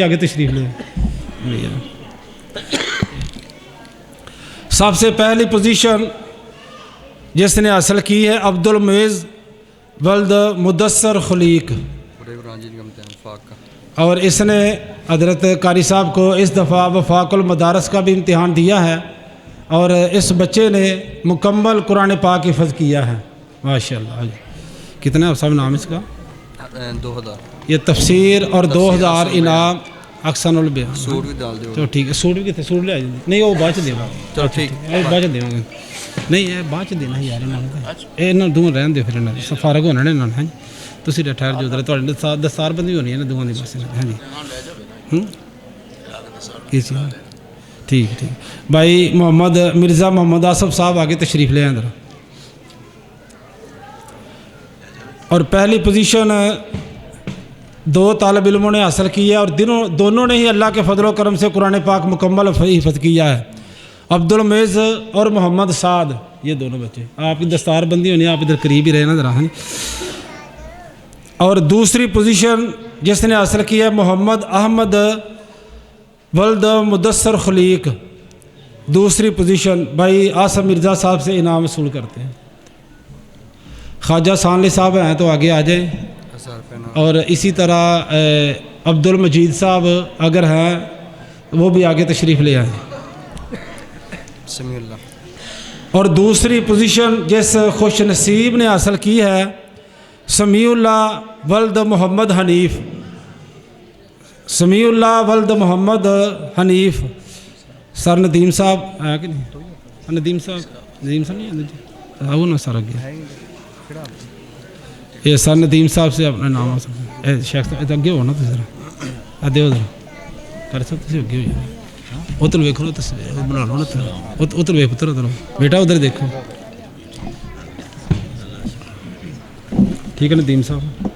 آگے تشریف لیں. سب سے پہلی پوزیشن جس نے حاصل کی ہے عبد المعز ولد مدثر خلیق، اور اس نے حضرت قاری صاحب کو اس دفعہ وفاق المدارس کا بھی امتحان دیا ہے، اور اس بچے نے مکمل قرآن پاک حفظ کیا ہے ماشاءاللہ. کتنا صاحب نام اس کا؟ 2000. یہ تفسیر اور 2000 انعام احسن البیان. سوٹ بھی ڈال دیو. چلو ٹھیک ہے. سوٹ بھی کتنے سوٹ لے آئیے. نہیں وہ بعد چ دینا. چلو ٹھیک بعد چ دینا. نہیں یہ بعد چ دینا یار. یہاں دونوں رہن دو پھر فارغ ہونا نے. ہاں جی تسی ٹھہر جو ادھر تھوڑے دستار بندی ہونی ہے نا دونوں کی بس. ہاں جی کس چیز ٹھیک ٹھیک. بھائی محمد مرزا محمد آصف صاحب آگے تشریف لے آئیں ذرا. اور پہلی پوزیشن 2 طالب علموں نے حاصل کی ہے، اور دونوں نے ہی اللہ کے فضل و کرم سے قرآن پاک مکمل حفظ کیا ہے. عبد المعز اور محمد سعد، یہ دونوں بچے. آپ کی دستار بندی ہونی ہے، آپ ادھر قریب ہی رہے نا ذرا. اور دوسری پوزیشن جس نے حاصل کی ہے محمد احمد ولد مدثر خلیق. دوسری پوزیشن بھائی آصف مرزا صاحب سے انعام وصول کرتے ہیں. خواجہ ثانوی صاحب ہیں تو آگے آ جائیں. اور اسی طرح عبد المجید صاحب اگر ہیں وہ بھی آگے تشریف لے آئیں. سمیع اللہ. اور دوسری پوزیشن جس خوش نصیب نے حاصل کی ہے سمیع اللہ ولد محمد حنیف. سمیع اللہ ولد محمد حنیف. سر ندیم صاحب ہے کہ نہیں؟ ندیم صاحب نہیں آؤ نا سر اگے. یہ سر ندیم صاحب سے اپنا نام آ سکتا ہے. شیخ صاحب اگے ہو نا تو ذرا ادے ادھر کر سکتے تھے. اگے ہو جائے ادھر ویکو نا تصویر بنا لو نا. ادھر ویک پتر ادھر بیٹا ادھر دیکھو. ٹھیک ہے ندیم صاحب.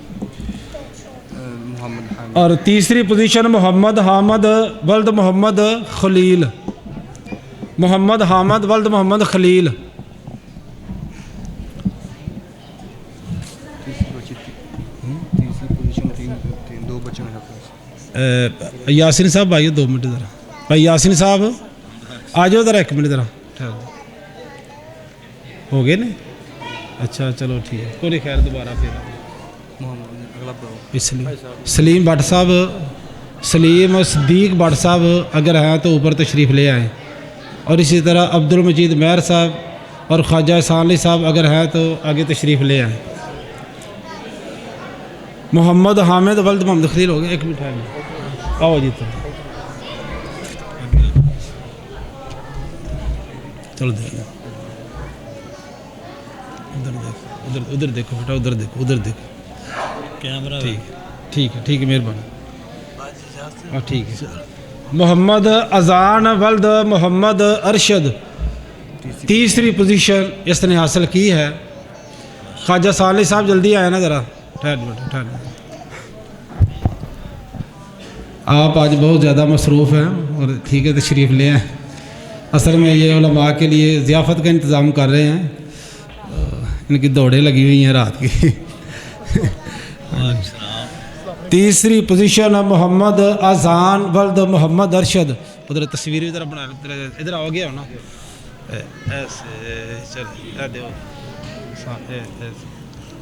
اور تیسری پوزیشن محمد حامد ولد محمد خلیل. محمد حامد ولد محمد خلیل. یاسین صاحب آئیے 2 منٹ ذرا. بھائی یاسین صاحب آ جاؤ ذرا 1 منٹ ذرا. ہو گئے نا؟ اچھا چلو ٹھیک ہے کوئی خیر. دوبارہ پھر سلیم بٹ صاحب، سلیم صدیق بٹ صاحب اگر ہیں تو اوپر تشریف لے آئیں. اور اسی طرح عبد المجید مہر صاحب اور خواجہ ثانوی صاحب اگر ہیں تو آگے تشریف لے آئیں. محمد حامد ولد محمد خلیل ہو گئے. 1 منٹ ہے آؤ جی. تو چلو دیکھو ادھر دیکھو بیٹا. ادھر دیکھو ادھر دیکھو. کیمرہ ٹھیک ہے مہربانی. ہاں ٹھیک ہے. محمد اذان ولد محمد ارشد. تیسری پوزیشن اس نے حاصل کی ہے. خواجہ ثانوی صاحب جلدی آئے نا ذرا. ٹھہر آپ آج بہت زیادہ مصروف ہیں اور ٹھیک ہے تشریف لے آئیں. اصل میں یہ علماء کے لیے ضیافت کا انتظام کر رہے ہیں. ان کی دوڑیں لگی ہوئی ہیں رات کی. تیسری پوزیشن محمد اذان ولد محمد ارشد. ادھر تصویر ادھر بنا ادھر آ گیا ہونا. ایسے چل دیو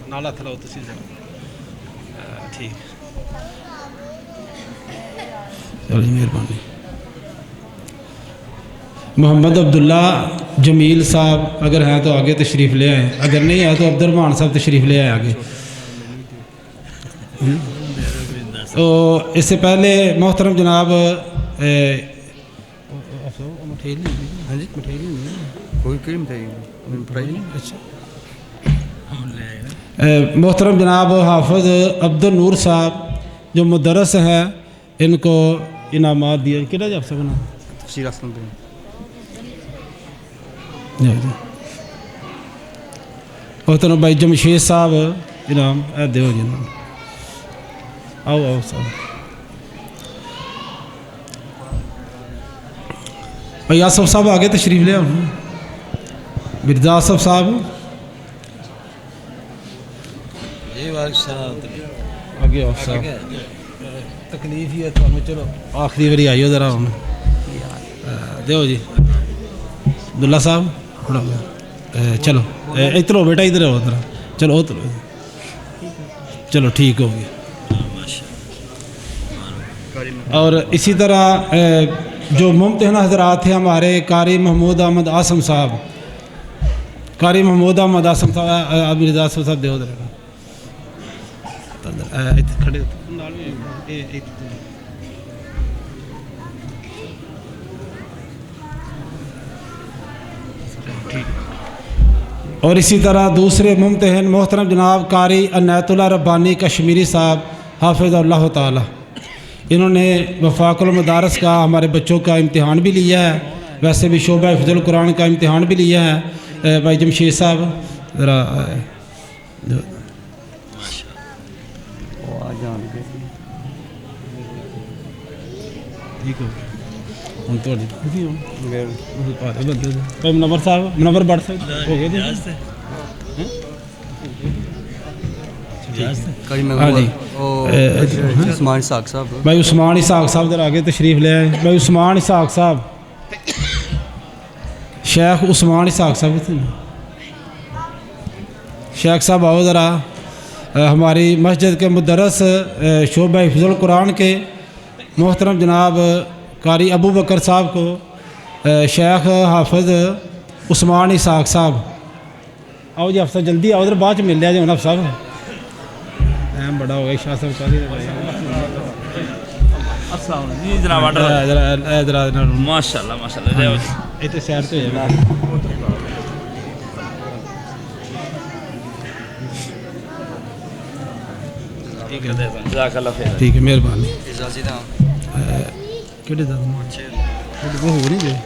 نالا تھلاؤ تسی ٹھیک. چلو مہربانی. محمد عبداللہ جمیل صاحب اگر ہیں تو آگے تشریف لے آئیں. اگر نہیں ہے تو عبد الرحمان صاحب تشریف لے آئیں آگے. تو اس سے پہلے محترم جناب محترم جناب حافظ عبد النور صاحب جو مدرس ہیں ان کو انعامات دیے. کتنا جب سے بنا تفسیر اصل محترم بھائی جمشید صاحب انعام دیو جی. آؤ صاحب. بھائی آصف صاحب آگے تشریف لے آؤ. مرزا آصف صاحب آگے آؤ صاحب. تکلیف ہی ہے تو چلو آخری باری آئیو ذرا ہوں دیو جی عبداللہ صاحب چلو ادھر ہو بیٹا ادھر ہو ذرا چلو ادھر چلو ٹھیک ہو گیا. اور اسی طرح جو ممتحن حضرات تھے ہمارے قاری محمود احمد آسم صاحب قاری محمود احمد آسم صاحب مرزا صاحب دیو ذرا کھڑے اور اسی طرح دوسرے ممتحن محترم جناب قاری عنایت اللہ ربانی کشمیری صاحب حافظ اللہ تعالی. انہوں نے وفاق المدارس کا ہمارے بچوں کا امتحان بھی لیا ہے, ویسے بھی شعبہ حفظ القرآن کا امتحان بھی لیا ہے. بھائی جمشید صاحب ذرا ٹھیک ہو منور صاحب منور بٹ صاحب ہو گئے ہاں جی عثمان اسحاق صاحب بھائی عثمان اسحاق صاحب ذرا آگے تشریف لے آئے. بھائی عثمان اسحاق صاحب شیخ عثمان اسحاق صاحب شیخ صاحب آؤ ذرا. ہماری مسجد کے مدرس شعبہ حفظ القرآن کے محترم جناب قاری ابو بکر صاحب کو شیخ حافظ عثمان اسحاق صاحب آؤ جی افسر جلدی آؤ ادھر بعد چ مل لیا جی افسر صاحب اہم بڑا ہو گیا شاہ صاحب قاری جی جناب ماشاء اللہ یہ تو سیر سے ہو جائے ٹھیک ہے مہربانی. اعزازی نام کہڑے وہ ہو نہیں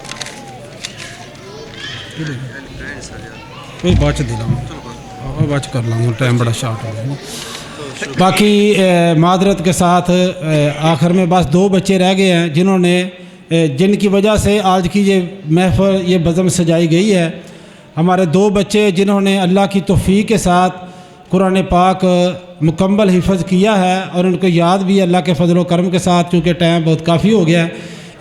کوئی بعد چ دے لاؤں بعد چ کر لاؤں ٹائم بڑا شارٹ ہو گیا. باقی معذرت کے ساتھ آخر میں بس 2 بچے رہ گئے ہیں جنہوں نے جن کی وجہ سے آج کی یہ محفل یہ بزم سجائی گئی ہے. ہمارے 2 بچے جنہوں نے اللہ کی توفیق کے ساتھ قرآن پاک مکمل حفظ کیا ہے اور ان کو یاد بھی اللہ کے فضل و کرم کے ساتھ, چونکہ ٹائم بہت کافی ہو گیا ہے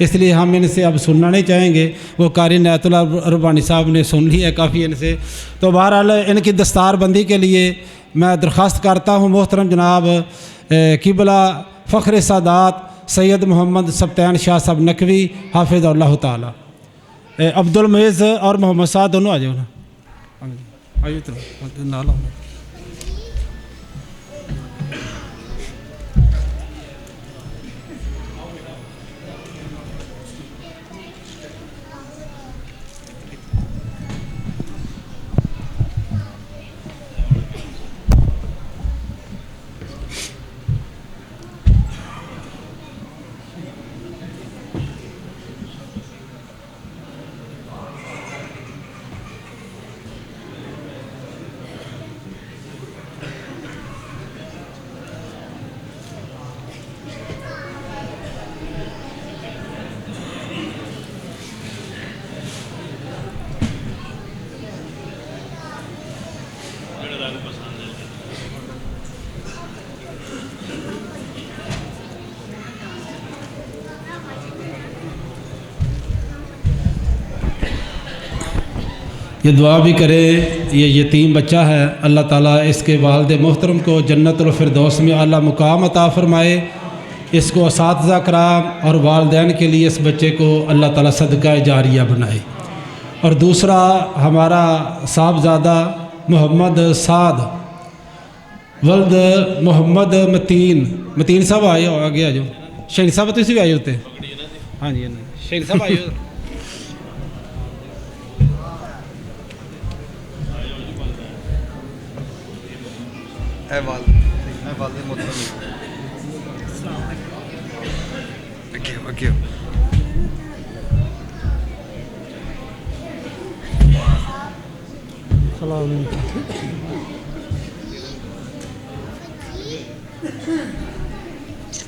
اس لیے ہم ان سے اب سننا نہیں چاہیں گے. وہ قاری عنایت اللہ ربانی صاحب نے سن لی ہے کافی ان سے. تو بہرحال ان کی دستار بندی کے لیے میں درخواست کرتا ہوں محترم جناب قبلہ فخر سادات سید محمد سبطین شاہ صاحب نقوی حافظ اللہ تعالی. عبد المعز اور محمد صاحب دونوں آ جاؤ نا نال یہ دعا بھی کرے. یہ یتیم بچہ ہے, اللہ تعالیٰ اس کے والد محترم کو جنت الفردوس میں اعلیٰ مقام عطا فرمائے. اس کو اساتذہ کرام اور والدین کے لیے اس بچے کو اللہ تعالیٰ صدقہ جاریہ بنائے. اور دوسرا ہمارا صاحبزادہ محمد سعد ولد محمد متین صاحب آئے ہو آگے آ جاؤ. شہین صاحب تھی بھی آئے ہوتے ہاں جی شہین صاحب آئے ہو.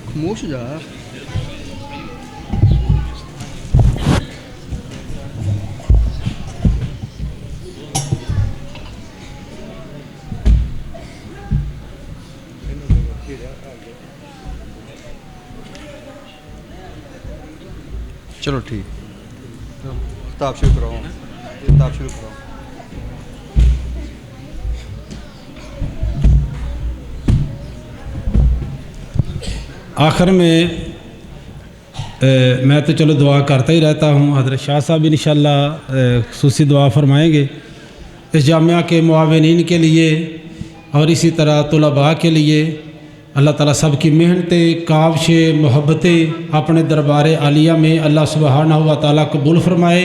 خاموش جا چلو ٹھیک کتاب شروع کراؤ کتاب شروع کراؤ آخر میں میں تو چلو دعا کرتا ہی رہتا ہوں، حضرت شاہ صاحب انشاءاللہ خصوصی دعا فرمائیں گے اس جامعہ کے معاونین کے لیے اور اسی طرح طلباء کے لیے۔ اللہ تعالیٰ سب کی محنتیں، کاوشیں، محبتیں اپنے دربار عالیہ میں اللہ سبحانہ و تعالیٰ قبول فرمائے۔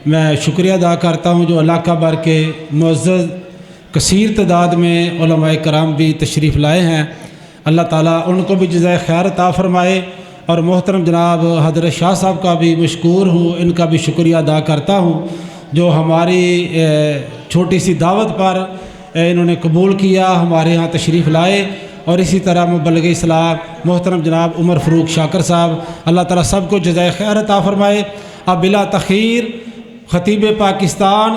میں شکریہ ادا کرتا ہوں جو علاقہ بھر کے معزز کثیر تعداد میں علماء کرام بھی تشریف لائے ہیں، اللہ تعالیٰ ان کو بھی جزائے خیر عطا فرمائے، اور محترم جناب حضرت شاہ صاحب کا بھی مشکور ہوں، ان کا بھی شکریہ ادا کرتا ہوں جو ہماری چھوٹی سی دعوت پر انہوں نے قبول کیا، ہمارے ہاں تشریف لائے۔ اور اسی طرح مبلغ اسلام محترم جناب عمر فاروق شاکر صاحب، اللہ تعالیٰ سب کو جزائے خیر عطا فرمائے۔ اب بلا تخیر خطیب پاکستان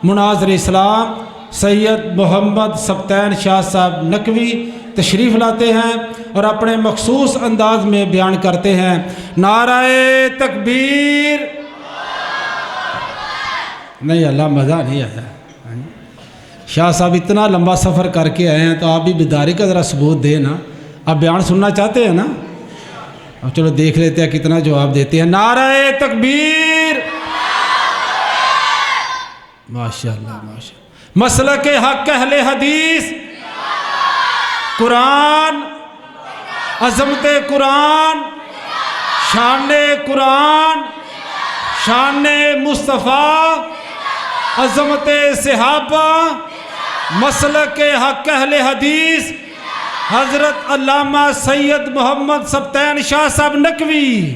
مناظر اسلام سید محمد سبطین شاہ صاحب نقوی تشریف لاتے ہیں اور اپنے مخصوص انداز میں بیان کرتے ہیں۔ نعرہ تکبیر! نہیں اللہ مزہ نہیں آیا۔ شاہ صاحب اتنا لمبا سفر کر کے آئے ہیں تو آپ بھی بیداری کا ذرا ثبوت دیں نا، آپ بیان سننا چاہتے ہیں نا؟ اب چلو دیکھ لیتے ہیں کتنا جواب دیتے ہیں۔ نعرہ تکبیر! ماشاءاللہ ماشاءاللہ۔ مسلک حق اہل حدیث، قرآن، عظمت قرآن، شان قرآن، شان مصطفیٰ، عظمت صحابہ، مسلک حق اہل حدیث حضرت علامہ سید محمد سبطین شاہ صاحب نقوی۔